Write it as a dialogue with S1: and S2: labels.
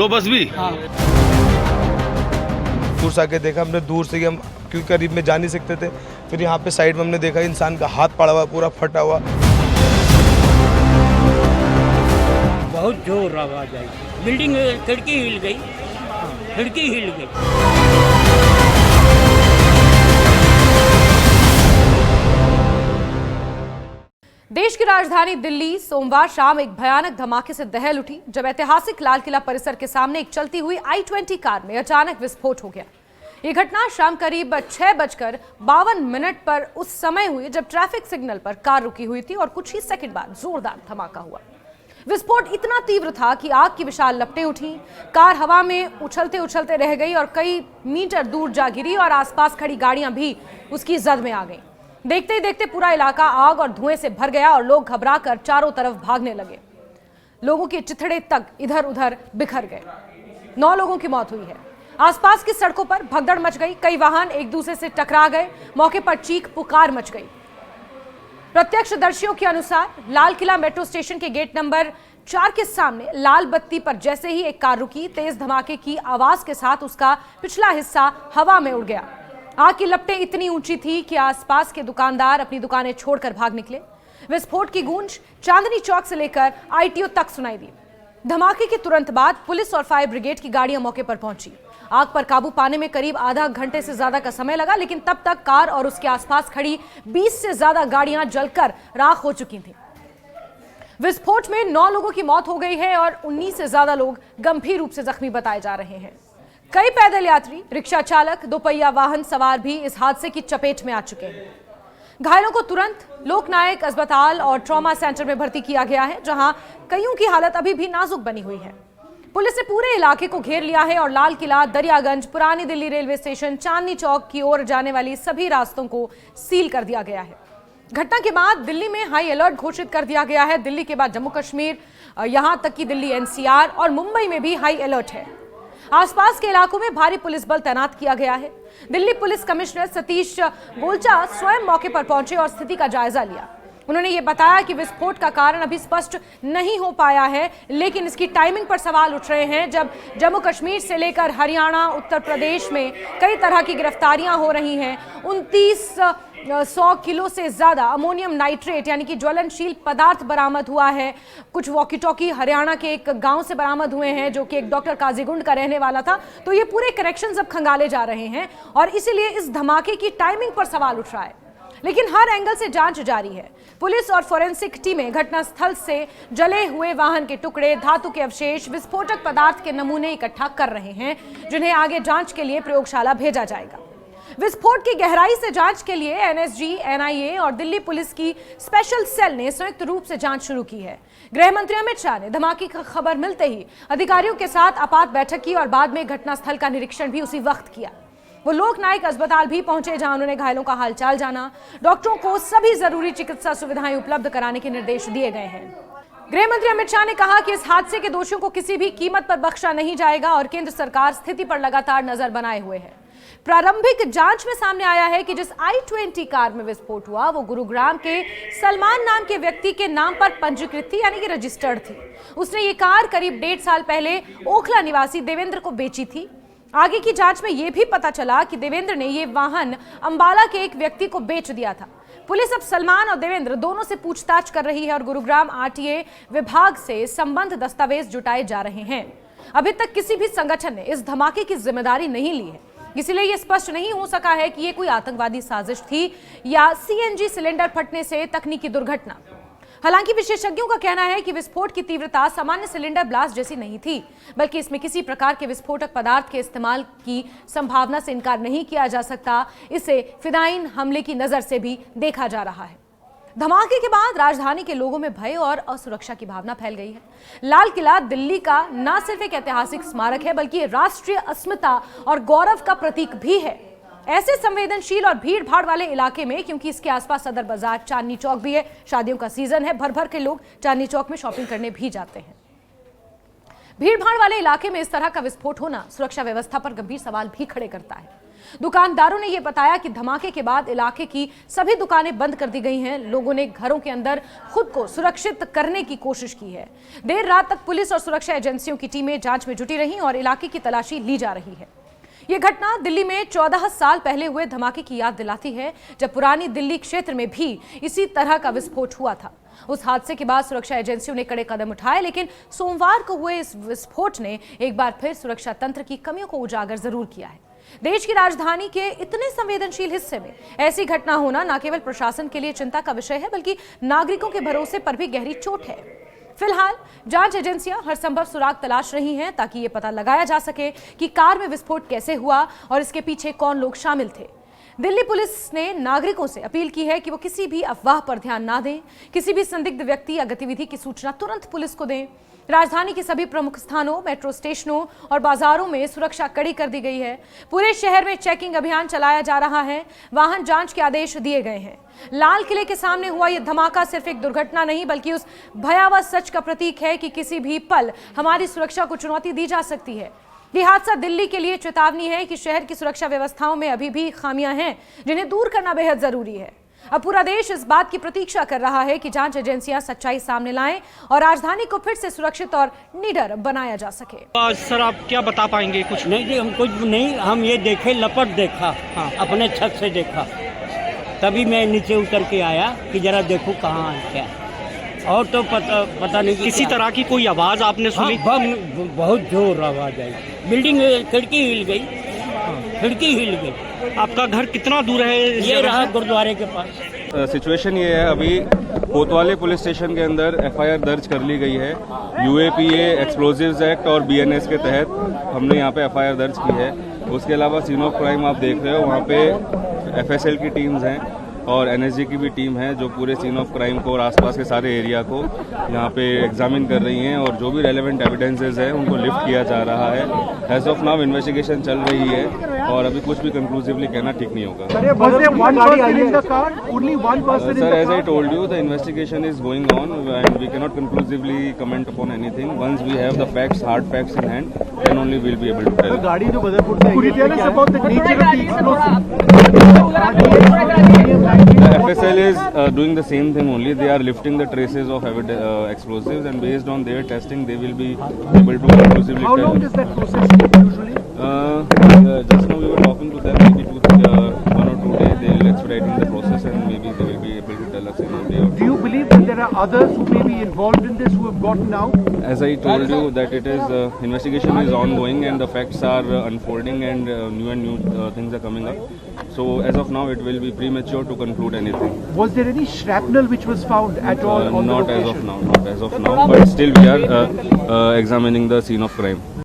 S1: 2 बस भी?
S2: हाँ।
S3: दूर से आके देखा हमने, दूर से ही हम क्योंकि करीब में जा नहीं सकते थे। फिर यहाँ पे साइड में हमने देखा इंसान का हाथ पड़ा हुआ, पूरा फटा हुआ।
S2: बहुत जोर आवाज आई, बिल्डिंग खिड़की हिल गई, खिड़की हिल गई।
S4: देश की राजधानी दिल्ली सोमवार शाम एक भयानक धमाके से दहल उठी जब ऐतिहासिक लाल किला परिसर के सामने एक चलती हुई I-20 कार में अचानक विस्फोट हो गया। ये घटना शाम करीब 6:52 पर उस समय हुई जब ट्रैफिक सिग्नल पर कार रुकी हुई थी और कुछ ही सेकंड बाद जोरदार धमाका हुआ। विस्फोट इतना तीव्र था कि आग की विशाल लपटें उठी, कार हवा में उछलते उछलते रह गई और कई मीटर दूर जा गिरी और आसपास खड़ी गाड़ियां भी उसकी जद में आ गईं। देखते ही देखते पूरा इलाका आग और धुएं से भर गया और लोग घबराकर चारों तरफ भागने लगे। लोगों के चिथड़े तक इधर उधर बिखर गए। 9 लोगों की मौत हुई है। आसपास की सड़कों पर भगदड़ मच गई, कई वाहन एक दूसरे से टकरा गए, मौके पर चीख पुकार मच गई। प्रत्यक्षदर्शियों के अनुसार लाल किला मेट्रो स्टेशन के गेट नंबर 4 के सामने लाल बत्ती पर जैसे ही एक कार रुकी, तेज धमाके की आवाज के साथ उसका पिछला हिस्सा हवा में उड़ गया। आग की लपटें इतनी ऊंची थी कि आसपास के दुकानदार अपनी दुकानें छोड़कर भाग निकले। विस्फोट की गूंज चांदनी चौक से लेकर ITO तक सुनाई दी। धमाके के तुरंत बाद पुलिस और फायर ब्रिगेड की गाड़ियां मौके पर पहुंची। आग पर काबू पाने में करीब आधा घंटे से ज्यादा का समय लगा, लेकिन तब तक कार और उसके आसपास खड़ी 20 से ज्यादा गाड़ियां जलकर राख हो चुकी थीं। विस्फोट में 9 लोगों की मौत हो गई है और 19 से ज्यादा लोग गंभीर रूप से जख्मी बताए जा रहे हैं। कई पैदल यात्री, रिक्शा चालक, 2 पहिया वाहन सवार भी इस हादसे की चपेट में आ चुके हैं। घायलों को तुरंत लोकनायक अस्पताल और ट्रॉमा सेंटर में भर्ती किया गया है, जहां कईयों की हालत अभी भी नाजुक बनी हुई है। पुलिस ने पूरे इलाके को घेर लिया है और लाल किला, दरियागंज, पुरानी दिल्ली रेलवे स्टेशन, चांदनी चौक की ओर जाने वाली सभी रास्तों को सील कर दिया गया है। घटना के बाद दिल्ली में हाई अलर्ट घोषित कर दिया गया है। दिल्ली के बाद जम्मू कश्मीर, यहां तक कि दिल्ली NCR और मुंबई में भी हाई अलर्ट है। आसपास के इलाकों में भारी पुलिस बल तैनात किया गया है। दिल्ली पुलिस कमिश्नर सतीश गोलचा स्वयं मौके पर पहुंचे और स्थिति का जायजा लिया। उन्होंने ये बताया कि विस्फोट का कारण अभी स्पष्ट नहीं हो पाया है, लेकिन इसकी टाइमिंग पर सवाल उठ रहे हैं। जब जम्मू कश्मीर से लेकर हरियाणा, उत्तर प्रदेश में कई तरह की गिरफ्तारियां हो रही हैं, 2900 किलो से ज्यादा अमोनियम नाइट्रेट यानी कि ज्वलनशील पदार्थ बरामद हुआ है। कुछ वॉकी टॉकी हरियाणा के एक गांव से बरामद हुए हैं, जो कि एक डॉक्टर काजीगुंड का रहने वाला था। तो ये पूरे करेक्शंस अब खंगाले जा रहे हैं और इसीलिए इस धमाके की टाइमिंग पर सवाल उठ रहा है, लेकिन हर एंगल से जांच जारी है। पुलिस और फोरेंसिक टीमें घटनास्थल से जले हुए वाहन के टुकड़े, धातु के अवशेष, विस्फोटक पदार्थ के नमूने इकट्ठा कर रहे हैं, जिन्हें आगे जांच के लिए प्रयोगशाला भेजा जाएगा। विस्फोट की गहराई से जांच के लिए NSG, NIA और दिल्ली पुलिस की स्पेशल सेल ने संयुक्त रूप से जांच शुरू की है। गृह मंत्री अमित शाह ने धमाके की खबर मिलते ही अधिकारियों के साथ आपात बैठक की और बाद में घटनास्थल का निरीक्षण भी उसी वक्त किया। वो लोकनायक अस्पताल भी पहुंचे, जहां उन्होंने घायलों का हालचाल जाना। डॉक्टरों को सभी जरूरी चिकित्सा सुविधाएं उपलब्ध कराने के निर्देश दिए गए हैं। गृह मंत्री अमित शाह ने कहा कि इस हादसे के दोषियों को किसी भी कीमत पर बख्शा नहीं जाएगा और केंद्र सरकार स्थिति पर लगातार नजर बनाए हुए है। प्रारंभिक जांच में सामने आया है कि जिस I-20 कार में विस्फोट हुआ वो गुरुग्राम के सलमान नाम के व्यक्ति के नाम पर पंजीकृत थी, यानी कि रजिस्टर्ड थी। उसने ये कार करीब 1.5 साल पहले ओखला निवासी देवेंद्र को बेची थी। आगे की जांच में यह भी पता चला कि देवेंद्र ने यह वाहन अंबाला के एक व्यक्ति को बेच दिया था। पुलिस अब सलमान और देवेंद्र दोनों से पूछताछ कर रही है और गुरुग्राम RTA विभाग से संबंध दस्तावेज जुटाए जा रहे हैं। अभी तक किसी भी संगठन ने इस धमाके की जिम्मेदारी नहीं ली है, इसलिए यह स्पष्ट नहीं हो सका है कि यह कोई आतंकवादी साजिश थी या CNG सिलेंडर फटने से तकनीकी दुर्घटना। हालांकि विशेषज्ञों का कहना है कि विस्फोट की तीव्रता सामान्य सिलेंडर ब्लास्ट जैसी नहीं थी, बल्कि इसमें किसी प्रकार के विस्फोटक पदार्थ के इस्तेमाल की संभावना से इनकार नहीं किया जा सकता। इसे फिदायीन हमले की नजर से भी देखा जा रहा है। धमाके के बाद राजधानी के लोगों में भय और असुरक्षा की भावना फैल गई है। लाल किला दिल्ली का न सिर्फ एक ऐतिहासिक स्मारक है, बल्कि राष्ट्रीय अस्मिता और गौरव का प्रतीक भी है। ऐसे संवेदनशील और भीड़ भाड़ वाले इलाके में, क्योंकि इसके आसपास सदर बाजार, चांदनी चौक भी है, शादियों का सीजन है, भर भर के लोग चांदनी चौक में शॉपिंग करने भी जाते हैं। भीड़ भाड़ वाले इलाके में इस तरह का विस्फोट होना सुरक्षा व्यवस्था पर गंभीर सवाल भी खड़े करता है। दुकानदारों ने यह बताया कि धमाके के बाद इलाके की सभी दुकानें बंद कर दी गई हैं। लोगों ने घरों के अंदर खुद को सुरक्षित करने की कोशिश की है। देर रात तक पुलिस और सुरक्षा एजेंसियों की टीमें जांच में जुटी रहीं और इलाके की तलाशी ली जा रही है। यह घटना दिल्ली में 14 साल पहले हुए धमाके की याद दिलाती है, जब पुरानी दिल्ली क्षेत्र में भी इसी तरह का विस्फोट हुआ था। उस हादसे के बाद सुरक्षा एजेंसियों ने कड़े कदम उठाए, लेकिन सोमवार को हुए इस विस्फोट ने एक बार फिर सुरक्षा तंत्र की कमियों को उजागर जरूर किया है। देश की राजधानी के इतने संवेदनशील हिस्से में ऐसी घटना होना न केवल प्रशासन के लिए चिंता का विषय है, बल्कि नागरिकों के भरोसे पर भी गहरी चोट है। फिलहाल जांच एजेंसियां हर संभव सुराग तलाश रही हैं ताकि ये पता लगाया जा सके कि कार में विस्फोट कैसे हुआ और इसके पीछे कौन लोग शामिल थे। दिल्ली पुलिस ने नागरिकों से अपील की है कि वो किसी भी अफवाह पर ध्यान ना दें, किसी भी संदिग्ध व्यक्ति या गतिविधि की सूचना तुरंत पुलिस को दें। राजधानी के सभी प्रमुख स्थानों, मेट्रो स्टेशनों और बाजारों में सुरक्षा कड़ी कर दी गई है। पूरे शहर में चेकिंग अभियान चलाया जा रहा है। वाहन जांच के आदेश दिए गए हैं। लाल किले के सामने हुआ यह धमाका सिर्फ एक दुर्घटना नहीं, बल्कि उस भयावह सच का प्रतीक है कि किसी भी पल हमारी सुरक्षा को चुनौती दी जा सकती है। यह हादसा दिल्ली के लिए चेतावनी है कि शहर की सुरक्षा व्यवस्थाओं में अभी भी खामियां हैं, जिन्हें दूर करना बेहद जरूरी है। अब पूरा देश इस बात की प्रतीक्षा कर रहा है कि जांच एजेंसियां सच्चाई सामने लाएं और राजधानी को फिर से सुरक्षित और निडर बनाया जा सके।
S1: सर, आप क्या बता पाएंगे कुछ?
S2: नहीं जी, हम कुछ नहीं, हम ये देखे, लपट देखा,
S1: हाँ।
S2: अपने छत से देखा, तभी मैं नीचे उतर के आया कि जरा देखूं कहाँ है क्या, और तो पता नहीं
S1: किसी तरह की कोई आवाज आपने सुनी?
S2: बहुत जोर आवाज आई, बिल्डिंग खिड़की हिल गई, खिड़की हिल गई।
S1: आपका घर कितना दूर है?
S2: ये रहा गुरुद्वारे के पास।
S5: सिचुएशन ये है, अभी कोतवाली पुलिस स्टेशन के अंदर एफआईआर दर्ज कर ली गई है। यूएपीए एक्सप्लोजिव्स एक्ट और बीएनएस के तहत हमने यहाँ पे एफआईआर दर्ज की है। उसके अलावा सीन ऑफ क्राइम आप देख रहे हो, वहाँ पे एफएसएल की टीम्स हैं और एनएसजी की भी टीम है, जो पूरे सीन ऑफ क्राइम को और आसपास के सारे एरिया को यहाँ पे एग्जामिन कर रही हैं और जो भी रेलेवेंट एविडेंसेस हैं उनको लिफ्ट किया जा रहा है। एज ऑफ नाउ इन्वेस्टिगेशन चल रही है और अभी कुछ भी कंक्लूसिवली कहना ठीक नहीं होगा। Sir, as I told you, the investigation is going on and we can not conclusively comment upon anything. Once we have the facts, hard facts in hand, then only we will be able to tell.
S6: गाड़ी जो Badarpur
S5: The FSL is doing the same thing only. They are lifting the traces of explosives, and based on their testing, they will be able to conclusively
S6: How
S5: tell.
S6: long does that process take usually?
S5: Just now we were talking to them. Maybe 1 or 2 days they will expediting the process, and maybe they will be able to tell us in a day or
S6: Do
S5: two.
S6: you believe that there are others who may be involved in this who have gotten out?
S5: As I told you, that it is investigation is ongoing, and the facts are unfolding, and new things are coming up. So as of now, it will be premature to conclude anything.
S6: Was there any shrapnel which was found at all on the
S5: Not
S6: location?
S5: as of now, not as of now. But still, we are examining the scene of crime.